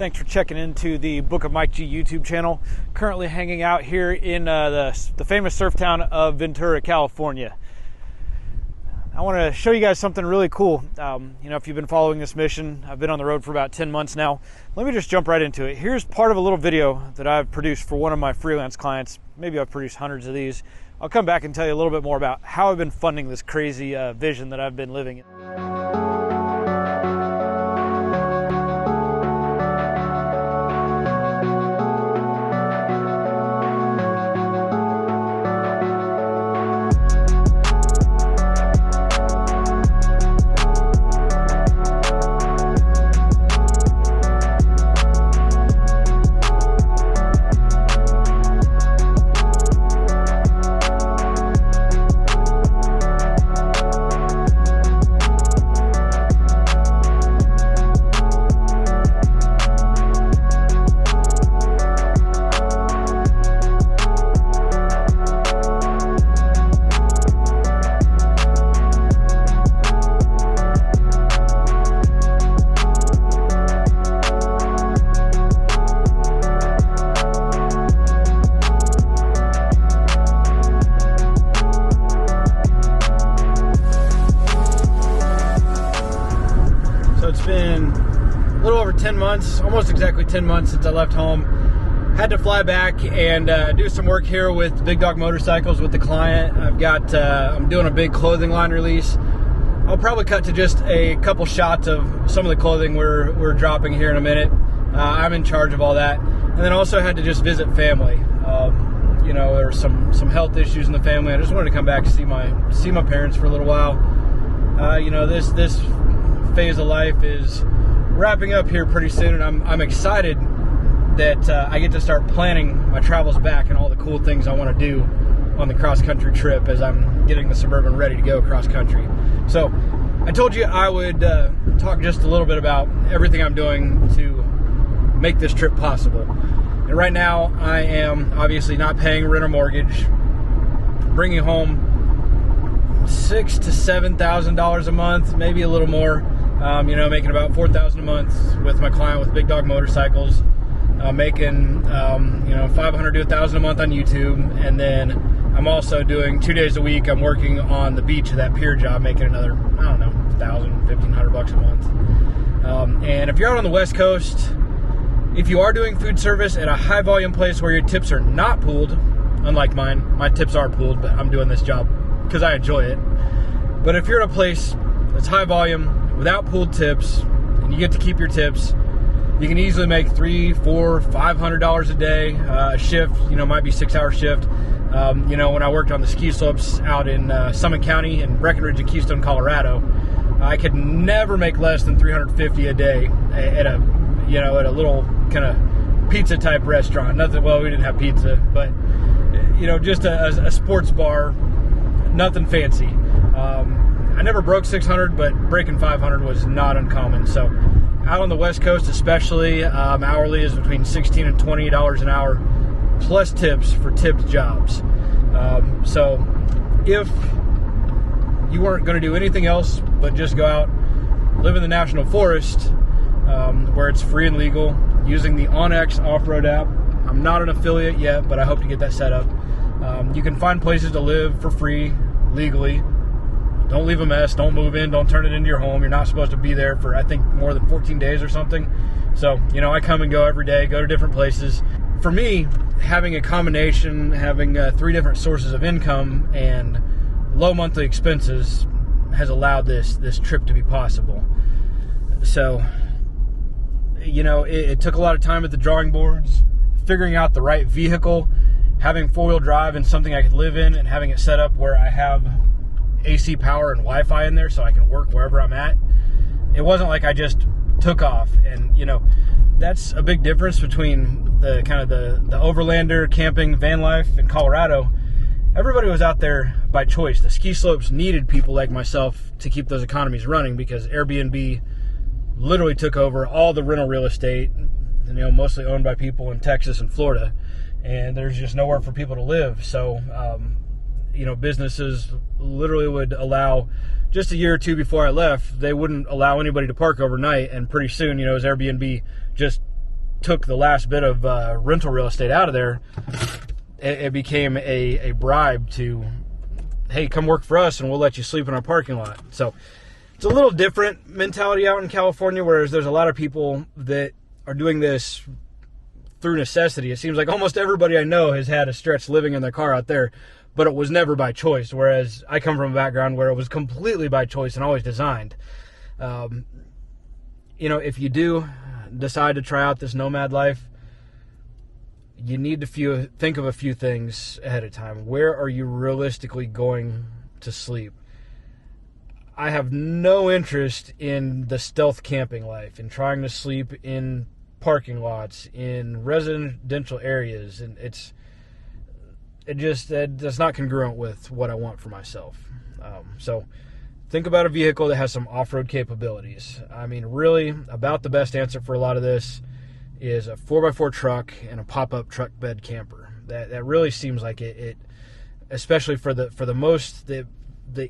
Thanks for checking into the Book of Mike G YouTube channel. Currently hanging out here in the famous surf town of Ventura, California. I want to show you guys something really cool. If you've been following this mission, I've been on the road for about 10 months now. Let me just jump right into it. Here's part of a little video that I've produced for one of my freelance clients. Maybe I've produced hundreds of these. I'll come back and tell you a little bit more about how I've been funding this crazy vision that I've been living in. It's been a little over 10 months, almost exactly 10 months since I left home. Had to fly back and do some work here with Big Dog Motorcycles with the client. I'm doing a big clothing line release. I'll probably cut to just a couple shots of some of the clothing we're dropping here in a minute. I'm in charge of all that. And then also had to just visit family. There were some health issues in the family. I just wanted to come back and see my parents for a little while. This phase of life is wrapping up here pretty soon, and I'm excited that I get to start planning my travels back and all the cool things I want to do on the cross-country trip as I'm getting the Suburban ready to go cross-country. So I told you I would talk just a little bit about everything I'm doing to make this trip possible. And right now I am obviously not paying rent or mortgage, bringing home $6,000 to $7,000 a month, maybe a little more. Making about $4,000 a month with my client with Big Dog Motorcycles. Making $500 to $1,000 a month on YouTube, and then I'm also doing 2 days a week. I'm working on the beach of that pier job, making another $1,000, $1,500 a month. And if you're out on the West Coast, if you are doing food service at a high volume place where your tips are not pooled, unlike mine, my tips are pooled, but I'm doing this job because I enjoy it. But if you're at a place that's high volume without pooled tips and you get to keep your tips, you can easily make $300, $400, $500 a day. A shift, might be 6-hour shift. When I worked on the ski slopes out in Summit County and Breckenridge and Keystone, Colorado, I could never make less than $350 a day at a little kind of pizza type restaurant. We didn't have pizza, but just a sports bar, nothing fancy. I never broke 600, but breaking 500 was not uncommon. So out on the West Coast especially, hourly is between $16 and $20 an hour, plus tips for tipped jobs. So if you weren't going to do anything else but just go out, live in the National Forest, where it's free and legal, using the OnX off-road app. I'm not an affiliate yet, but I hope to get that set up. You can find places to live for free, legally. Don't leave a mess, don't move in, don't turn it into your home. You're not supposed to be there for, I think, more than 14 days or something. So, I come and go every day, go to different places. For me, having a combination, having 3 different sources of income and low monthly expenses has allowed this trip to be possible. So, it took a lot of time at the drawing boards, figuring out the right vehicle, having 4-wheel drive and something I could live in, and having it set up where I have AC power and Wi-Fi in there so I can work wherever I'm at. It wasn't like I just took off, and that's a big difference between the kind of the overlander camping van life in Colorado. Everybody was out there by choice. The ski slopes needed people like myself to keep those economies running because Airbnb literally took over all the rental real estate, mostly owned by people in Texas and Florida, and there's just nowhere for people to live. So businesses literally would allow, just a year or two before I left, they wouldn't allow anybody to park overnight, and pretty soon, as Airbnb just took the last bit of rental real estate out of there, it became a bribe to, hey, come work for us and we'll let you sleep in our parking lot. So it's a little different mentality out in California, whereas there's a lot of people that are doing this through necessity. It seems like almost everybody I know has had a stretch living in their car out there, but it was never by choice, whereas I come from a background where it was completely by choice and always designed. If you do decide to try out this nomad life, you need to think of a few things ahead of time. Where are you realistically going to sleep? I have no interest in the stealth camping life, in trying to sleep in parking lots, in residential areas, and that's not congruent with what I want for myself. So think about a vehicle that has some off-road capabilities. I mean, really, about the best answer for a lot of this is a 4x4 truck and a pop-up truck bed camper. That really seems like it especially for the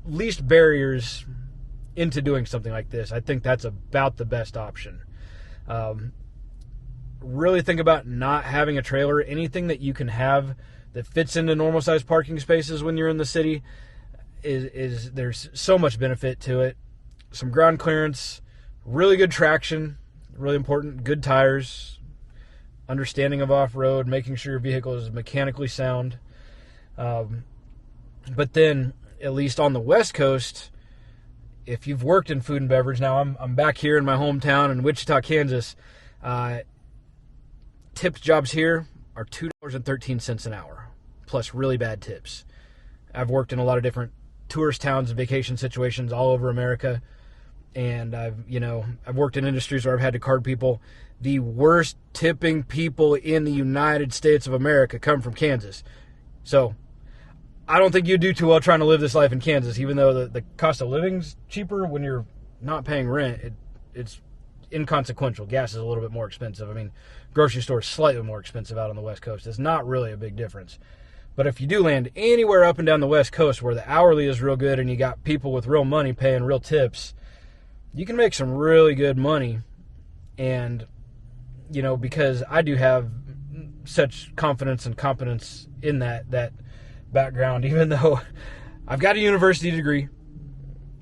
least barriers into doing something like this. I think that's about the best option. Really think about not having a trailer. Anything that you can have that fits into normal sized parking spaces when you're in the city is there's so much benefit to it. Some ground clearance, really good traction, really important, good tires, understanding of off-road, making sure your vehicle is mechanically sound. But then, at least on the West Coast, if you've worked in food and beverage, now I'm back here in my hometown in Wichita, Kansas. Tipped jobs here are $2.13 an hour, plus really bad tips. I've worked in a lot of different tourist towns and vacation situations all over America, and I've worked in industries where I've had to card people. The worst tipping people in the United States of America come from Kansas. So I don't think you do too well trying to live this life in Kansas, even though the cost of living's cheaper when you're not paying rent. It's inconsequential. Gas is a little bit more expensive. I mean, grocery store is slightly more expensive out on the West Coast. It's not really a big difference. But if you do land anywhere up and down the West Coast where the hourly is real good and you got people with real money paying real tips, you can make some really good money. And, because I do have such confidence and competence in that background, even though I've got a university degree,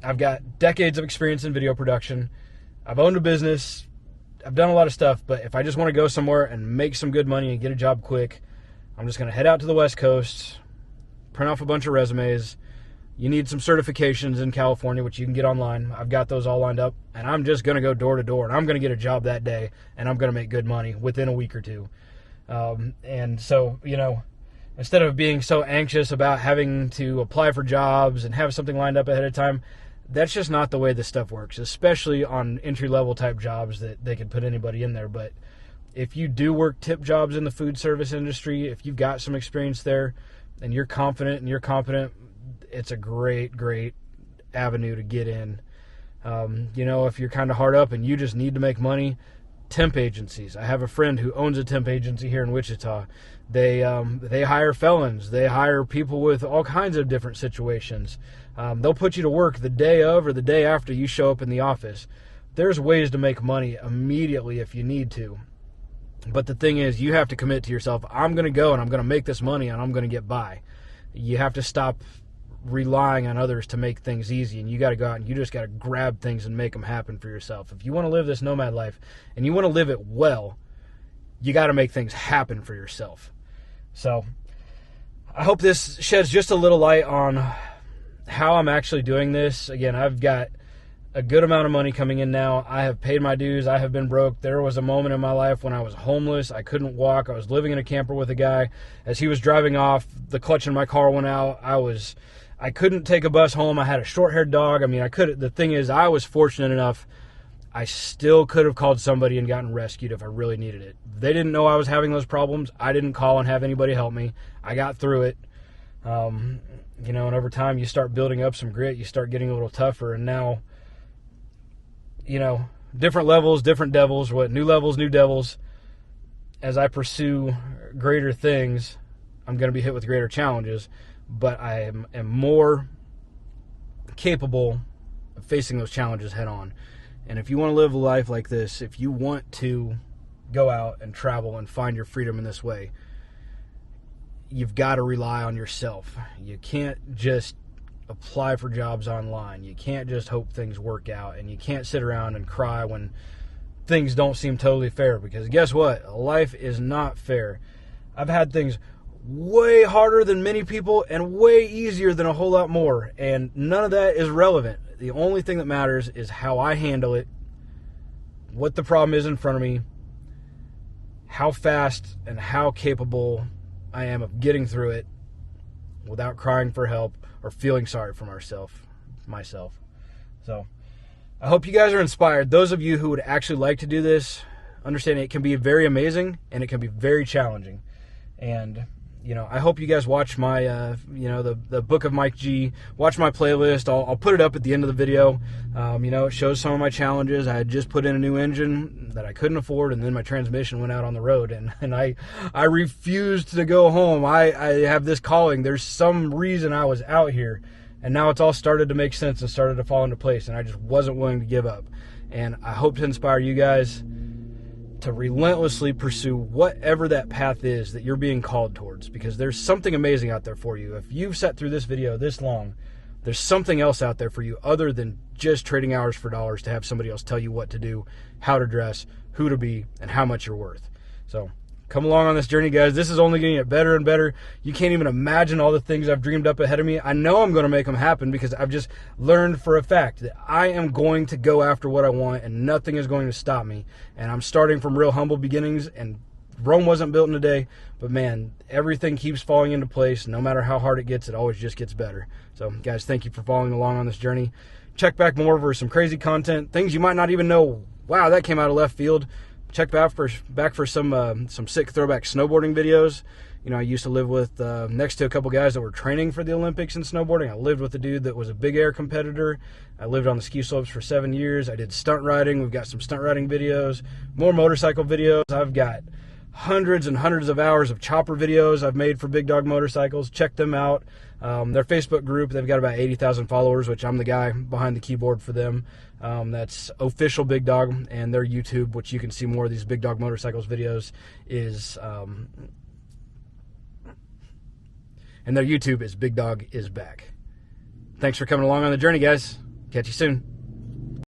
I've got decades of experience in video production, I've owned a business, I've done a lot of stuff, but if I just want to go somewhere and make some good money and get a job quick, I'm just going to head out to the West Coast, print off a bunch of resumes. You need some certifications in California, which you can get online. I've got those all lined up, and I'm just going to go door to door, and I'm going to get a job that day, and I'm going to make good money within a week or two. And so, instead of being so anxious about having to apply for jobs and have something lined up ahead of time, that's just not the way this stuff works, especially on entry-level type jobs that they can put anybody in there. But if you do work tip jobs in the food service industry, if you've got some experience there and you're confident and you're competent, it's a great, great avenue to get in. If you're kind of hard up and you just need to make money, temp agencies. I have a friend who owns a temp agency here in Wichita. They hire felons. They hire people with all kinds of different situations. They'll put you to work the day of or the day after you show up in the office. There's ways to make money immediately if you need to. But the thing is, you have to commit to yourself, I'm going to go and I'm going to make this money and I'm going to get by. You have to stop relying on others to make things easy, and you got to go out and you just got to grab things and make them happen for yourself. If you want to live this nomad life and you want to live it well, you got to make things happen for yourself. So I hope this sheds just a little light on how I'm actually doing this. Again, I've got a good amount of money coming in now. I have paid my dues. I have been broke. There was a moment in my life when I was homeless. I couldn't walk. I was living in a camper with a guy. As he was driving off, the clutch in my car went out. I couldn't take a bus home. I had a short-haired dog. I mean, the thing is, I was fortunate enough. I still could have called somebody and gotten rescued if I really needed it. They didn't know I was having those problems. I didn't call and have anybody help me. I got through it. And over time you start building up some grit. You start getting a little tougher. And now, different levels, different devils, new levels, new devils. As I pursue greater things, I'm going to be hit with greater challenges. But I am more capable of facing those challenges head on. And if you want to live a life like this, if you want to go out and travel and find your freedom in this way, you've got to rely on yourself. You can't just apply for jobs online. You can't just hope things work out, and you can't sit around and cry when things don't seem totally fair, because guess what? Life is not fair. I've had things way harder than many people and way easier than a whole lot more, and none of that is relevant. The only thing that matters is how I handle it, what the problem is in front of me, how fast and how capable I am of getting through it without crying for help or feeling sorry for myself. So I hope you guys are inspired. Those of you who would actually like to do this, understand it can be very amazing and it can be very challenging. And I hope you guys watch my, the Book of Mike G. Watch my playlist. I'll put it up at the end of the video. It shows some of my challenges. I had just put in a new engine that I couldn't afford, and then my transmission went out on the road, and I refused to go home. I have this calling. There's some reason I was out here, and now it's all started to make sense and started to fall into place, and I just wasn't willing to give up. And I hope to inspire you guys to relentlessly pursue whatever that path is that you're being called towards, because there's something amazing out there for you. If you've sat through this video this long, there's something else out there for you other than just trading hours for dollars to have somebody else tell you what to do, how to dress, who to be, and how much you're worth. So come along on this journey, guys. This is only going to get better and better. You can't even imagine all the things I've dreamed up ahead of me. I know I'm going to make them happen because I've just learned for a fact that I am going to go after what I want and nothing is going to stop me. And I'm starting from real humble beginnings, and Rome wasn't built in a day, but man, everything keeps falling into place. No matter how hard it gets, it always just gets better. So guys, thank you for following along on this journey. Check back more for some crazy content, things you might not even know. Wow, that came out of left field. Check back for some sick throwback snowboarding videos. I used to live with next to a couple guys that were training for the Olympics in snowboarding. I lived with a dude that was a big air competitor. I lived on the ski slopes for 7 years. I did stunt riding. We've got some stunt riding videos, more motorcycle videos. I've got hundreds and hundreds of hours of chopper videos I've made for Big Dog Motorcycles. Check them out. Their Facebook group, they've got about 80,000 followers, which I'm the guy behind the keyboard for them. That's Official Big Dog, and their YouTube, which you can see more of these Big Dog Motorcycles videos, is and their YouTube is Big Dog is Back. Thanks for coming along on the journey, guys. Catch you soon.